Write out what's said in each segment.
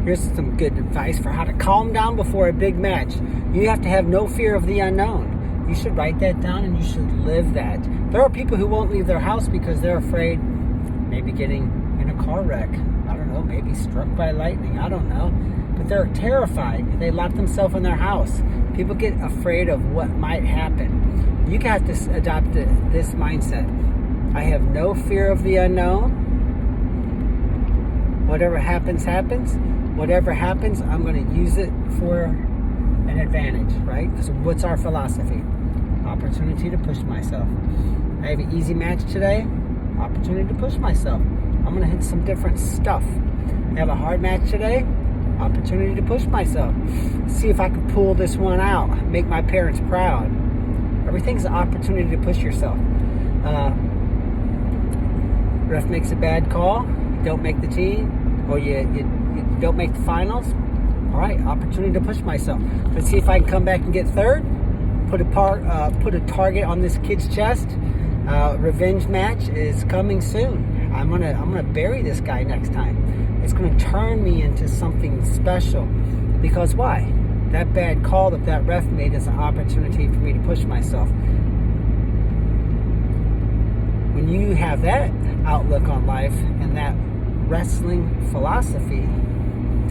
Here's some good advice for how to calm down before a big match. You have to have no fear of the unknown. You should write that down and you should live that. There are people who won't leave their house because they're afraid maybe getting in a car wreck. I don't know, maybe struck by lightning. I don't know. But they're terrified. They lock themselves in their house. People get afraid of what might happen. You have to adopt this mindset. I have no fear of the unknown. Whatever happens, happens. Whatever happens, I'm going to use it for an advantage, right? So what's our philosophy? Opportunity to push myself. I have an easy match today. Opportunity to push myself. I'm going to hit some different stuff. I have a hard match today. Opportunity to push myself. See if I can pull this one out. Make my parents proud. Everything's an opportunity to push yourself. Ref makes a bad call. Don't make the team, or you don't make the finals. All right, opportunity to push myself. Let's see if I can come back and get third. Put a target on this kid's chest. Revenge match is coming soon. I'm gonna bury this guy next time. It's gonna turn me into something special. Because why? That bad call that ref made is an opportunity for me to push myself. When you have that outlook on life and that wrestling philosophy,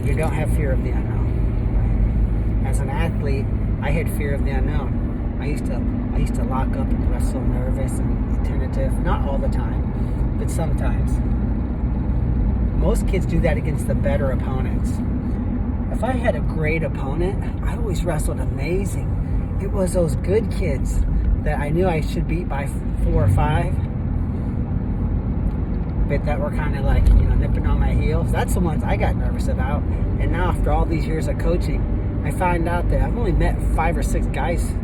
you don't have fear of the unknown. As an athlete, I had fear of the unknown. I used to lock up and wrestle nervous and tentative. Not all the time, but sometimes. Most kids do that against the better opponents. If I had a great opponent, I always wrestled amazing. It was those good kids that I knew I should beat by 4 or 5, but that were kind of like, nipping on my heels. That's the ones I got nervous about. And now after all these years of coaching, I find out that I've only met 5 or 6 guys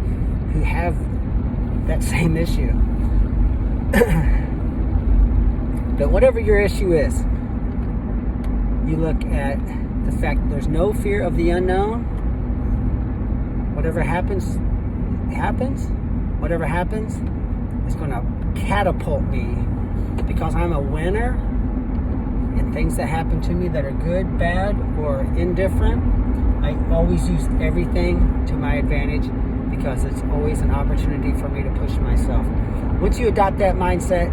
who have that same issue. But whatever your issue is, you look at the fact that there's no fear of the unknown. Whatever happens, happens. Whatever happens, it's going to catapult me because I'm a winner. And things that happen to me that are good, bad, or indifferent, I always use everything to my advantage because it's always an opportunity for me to push myself. Once you adopt that mindset,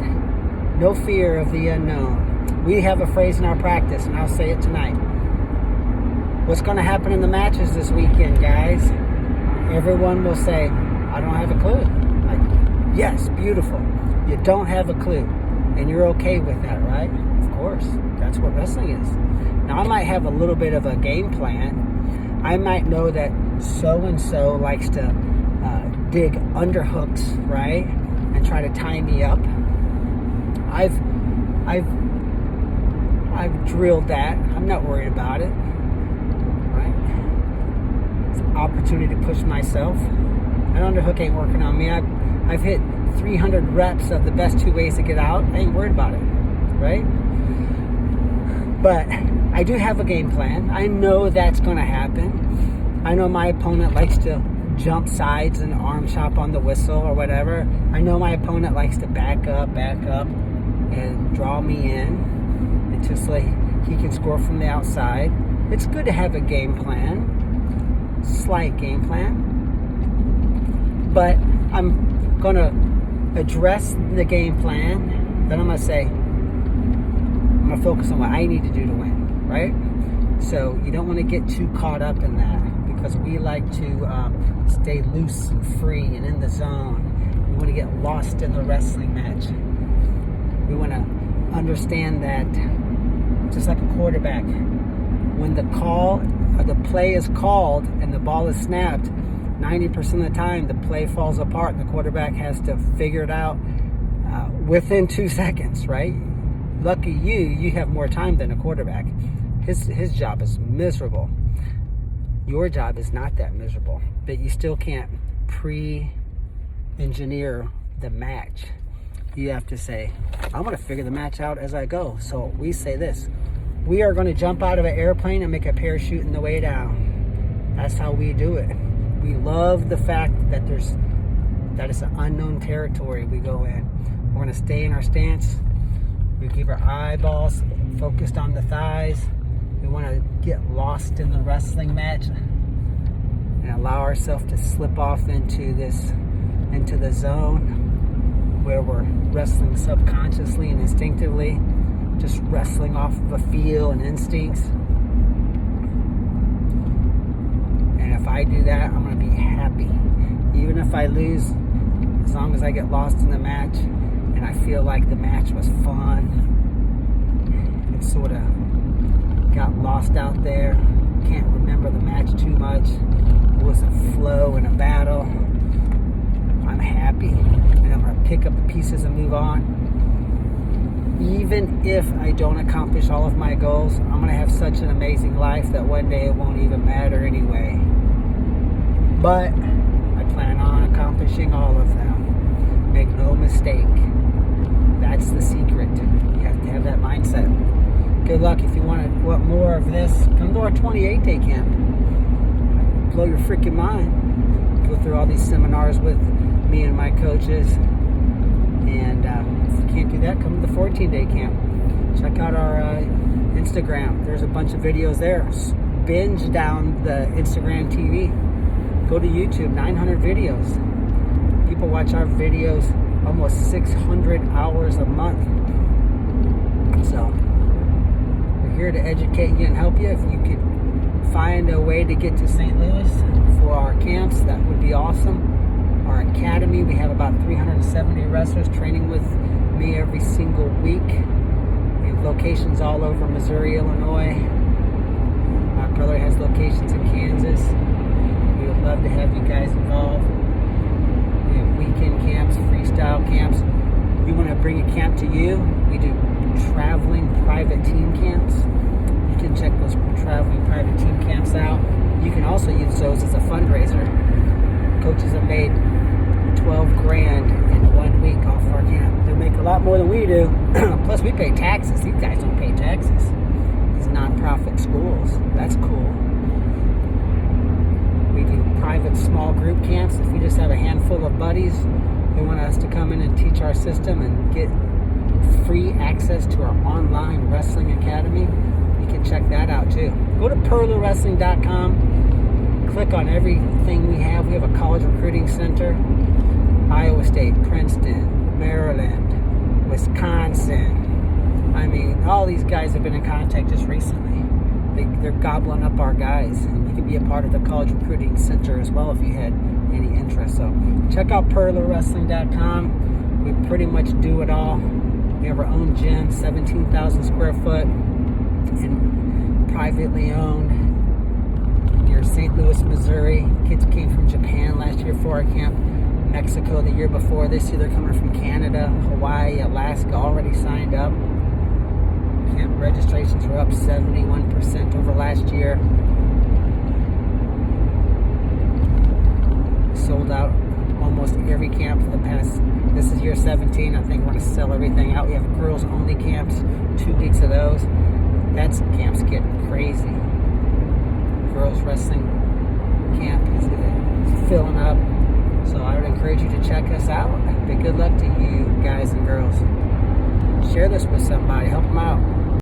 no fear of the unknown. We have a phrase in our practice, and I'll say it tonight. What's going to happen in the matches this weekend, guys? Everyone will say, I don't have a clue. Like, yes, beautiful. You don't have a clue. And you're okay with that, right? Of course. That's what wrestling is. Now, I might have a little bit of a game plan. I might know that so-and-so likes to dig underhooks, right? And try to tie me up. I've drilled that. I'm not worried about it. It's an opportunity to push myself. An underhook ain't working on me. I've hit 300 reps of the best 2 ways to get out. I ain't worried about it, right? But I do have a game plan. I know that's going to happen. I know my opponent likes to jump sides and arm chop on the whistle or whatever. I know my opponent likes to back up, and draw me in until he can score from the outside. It's good to have a game plan, slight game plan. But I'm going to address the game plan. Then I'm going to say, I'm going to focus on what I need to do to win, right? So you don't want to get too caught up in that because we like to stay loose and free and in the zone. We want to get lost in the wrestling match. We want to understand that just like a quarterback, when the call or the play is called and the ball is snapped, 90% of the time the play falls apart and the quarterback has to figure it out within 2 seconds, right? Lucky you have more time than a quarterback. His job is miserable. Your job is not that miserable, but you still can't pre-engineer the match. You have to say, I'm going to figure the match out as I go. So we say this: we are going to jump out of an airplane and make a parachute in the way down. That's how we do it. We love the fact that it's an unknown territory we go in. We're going to stay in our stance. We keep our eyeballs focused on the thighs. We want to get lost in the wrestling match and allow ourselves to slip off into the zone where we're wrestling subconsciously and instinctively, just wrestling off of a feel and instincts. And if I do that, I'm going to be happy. Even if I lose, as long as I get lost in the match and I feel like the match was fun, it sort of got lost out there, can't remember the match too much, it was a flow in a battle, I'm happy, and I'm going to pick up the pieces and move on. Even if I don't accomplish all of my goals, I'm going to have such an amazing life that one day it won't even matter anyway. But I plan on accomplishing all of them. Make no mistake. That's the secret. You have to have that mindset. Good luck. If you want more of this, come to our 28-day camp. Blow your freaking mind. Go through all these seminars with me and my coaches. And if you can't do that, come to the 14-day camp. Check out our Instagram. There's a bunch of videos there. Binge down the Instagram TV. Go to YouTube, 900 videos. People watch our videos almost 600 hours a month. So, we're here to educate you and help you. If you could find a way to get to St. Louis for our camps, that would be awesome. Our academy, we have about 370 wrestlers training with me every single week. We have locations all over Missouri, Illinois. My brother has locations in Kansas. We would love to have you guys involved. We have weekend camps, freestyle camps. We want to bring a camp to you. We do traveling private team camps. You can check those traveling private team camps out. You can also use those as a fundraiser. Coaches have made 12 grand in 1 week off our camp. They make a lot more than we do. Plus we pay taxes. These guys don't pay taxes. These non-profit schools. That's cool. We do private small group camps. If we just have a handful of buddies who want us to come in and teach our system and get free access to our online wrestling academy, you can check that out too. Go to purlerwrestling.com. Click on everything we have. We have a college recruiting center. Iowa State, Princeton, Maryland, Wisconsin. I mean, all these guys have been in contact just recently. They're gobbling up our guys. And you can be a part of the college recruiting center as well if you had any interest. So check out purlerwrestling.com. We pretty much do it all. We have our own gym, 17,000 square foot, and privately owned. Near St. Louis, Missouri. Kids came from Japan last year for our camp. Mexico the year before. This year they're coming from Canada, Hawaii, Alaska, already signed up. Camp registrations were up 71% over last year. Sold out almost every camp for the past, this is year 17. I think we're going to sell everything out. We have girls only camps, 2 weeks of those. That's camps getting crazy. Girls wrestling camp is filling up. So I would encourage you to check us out. But good luck to you guys and girls. Share this with somebody. Help them out.